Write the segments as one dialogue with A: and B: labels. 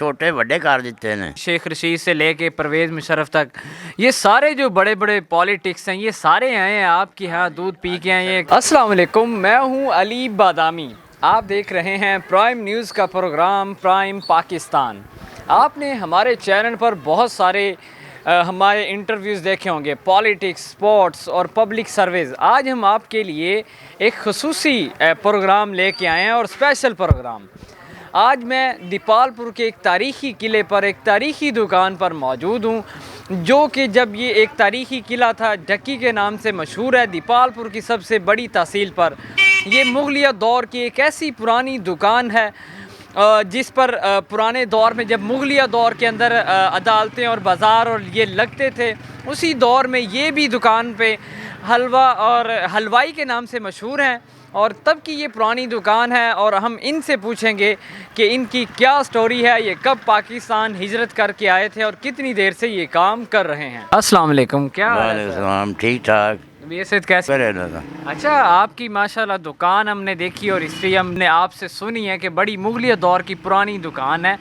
A: چھوٹے بڑے کر دیتے ہیں.
B: شیخ رشید سے لے کے پرویز مشرف تک یہ سارے جو بڑے بڑے پالیٹکس ہیں یہ سارے آئے ہیں آپ کے ہاں دودھ پی کے آئے ہیں. السلام علیکم، میں ہوں علی بادامی، آپ دیکھ رہے ہیں پرائم نیوز کا پروگرام پرائم پاکستان. آپ نے ہمارے چینل پر بہت سارے ہمارے انٹرویوز دیکھے ہوں گے، پالیٹکس، سپورٹس اور پبلک سروس. آج ہم آپ کے لیے ایک خصوصی پروگرام لے کے آئے ہیں اور اسپیشل پروگرام. آج میں دیپال پور کے ایک تاریخی قلعے پر ایک تاریخی دکان پر موجود ہوں، جو کہ جب یہ ایک تاریخی قلعہ تھا ڈھکی کے نام سے مشہور ہے، دیپال پور کی سب سے بڑی تحصیل پر. یہ مغلیہ دور کی ایک ایسی پرانی دکان ہے جس پر پرانے دور میں جب مغلیہ دور کے اندر عدالتیں اور بازار اور یہ لگتے تھے، اسی دور میں یہ بھی دکان پہ حلوہ اور حلوائی کے نام سے مشہور ہیں. اور تب کی یہ پرانی دکان ہے اور ہم ان سے پوچھیں گے کہ ان کی کیا سٹوری ہے، یہ کب پاکستان ہجرت کر کے آئے تھے اور کتنی دیر سے یہ کام کر رہے ہیں. السلام علیکم، کیا حال ہے؟
A: وعلیکم السلام، ٹھیک ٹھاک.
B: کیسے؟
A: رہنا تھا.
B: اچھا، آپ کی ماشاءاللہ دکان ہم نے دیکھی اور ہسٹری ہم نے آپ سے سنی ہے کہ بڑی مغلیہ دور کی پرانی دکان ہے.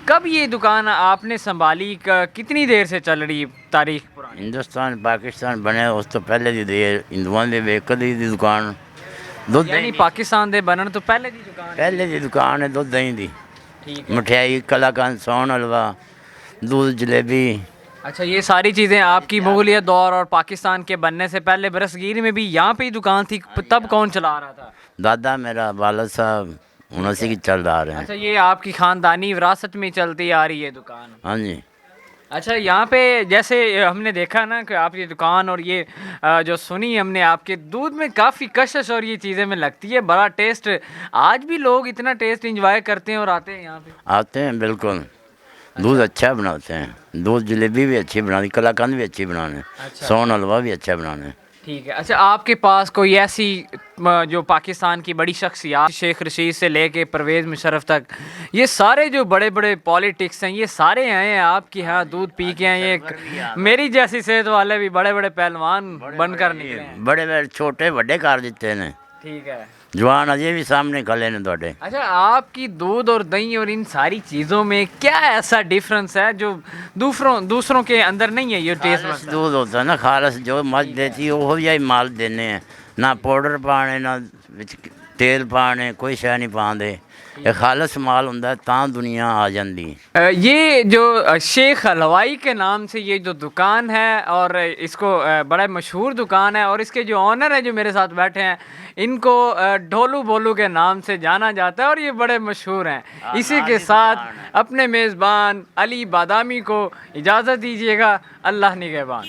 B: کب یہ دکان آپ نے سنبھالی، کتنی دیر سے چل رہی تاریخ پرانی؟
A: ہندوستان پاکستان بنے اس تو پہلے دی ہندوؤں دے ویکل دی دکان
B: یعنی پاکستان دے بنن تو پہلے دی دکان؟
A: پہلے دی دکان ہے دودھ دہی دی،
B: ٹھیک ہے.
A: مٹھائی، کلاکند، سون حلوہ، دودھ جلیبی.
B: اچھا، یہ ساری چیزیں آپ کی مغلیہ دور اور پاکستان کے بننے سے پہلے برصغیر میں بھی یہاں پہ ہی دکان تھی؟ تب کون چلا رہا تھا؟
A: دادا میرا، والد صاحب، انہوں سے کی چل رہا رہے ہیں.
B: اچھا، یہ آپ کی خاندانی وراثت میں چلتی آ رہی ہے دکان؟
A: ہاں جی.
B: اچھا، یہاں پہ جیسے ہم نے دیکھا نا کہ آپ کی دکان اور یہ جو سنی ہم نے آپ کے دودھ میں کافی کشش اور یہ چیزیں میں لگتی ہے، بڑا ٹیسٹ. آج بھی لوگ اتنا ٹیسٹ انجوائے کرتے ہیں اور آتے ہیں یہاں پہ؟
A: آتے ہیں بالکل. دودھ اچھا بناتے ہیں، دودھ جلیبی بھی اچھی بناتی، کلاکند بھی اچھی بنانے، سون حلوہ بھی اچھا بنانے.
B: ٹھیک ہے. اچھا، آپ کے پاس کوئی ایسی جو پاکستان کی بڑی شخصیات، شیخ رشید سے لے کے پرویز مشرف تک، یہ سارے جو بڑے بڑے پالیٹکس ہیں یہ سارے آئے ہیں آپ کے ہاں دودھ پی کے آئے ہیں؟ میری جیسی صحت والے بھی بڑے بڑے پہلوان بن کر نکلے ہیں؟
A: بڑے بڑے چھوٹے بڑے کر دیتے ہیں.
B: ٹھیک ہے.
A: جوان اجے بھی سامنے کھلے نے تھوڑے.
B: اچھا، آپ کی دودھ اور دہی اور ان ساری چیزوں میں کیا ایسا ڈفرنس ہے جو دوسروں کے اندر نہیں ہے؟ یہ ٹیسٹ
A: دودھ ہوتا ہے نا خالص، جو مجھ دیتی ہے وہ ہی مال دینے ہیں، نہ پاؤڈر پانے نہ تیل پانے، کوئی شے نہیں پاندے. یہ خالص مال ہوندا ہے تاں دنیا آ جاندی.
B: یہ جو شیخ حلوائی کے نام سے یہ جو دکان ہے اور اس کو بڑا مشہور دکان ہے، اور اس کے جو آنر ہیں جو میرے ساتھ بیٹھے ہیں ان کو ڈھولو بولو کے نام سے جانا جاتا ہے اور یہ بڑے مشہور ہیں. اسی کے ساتھ اپنے میزبان علی بادامی کو اجازت دیجیے گا. اللہ نگہبان.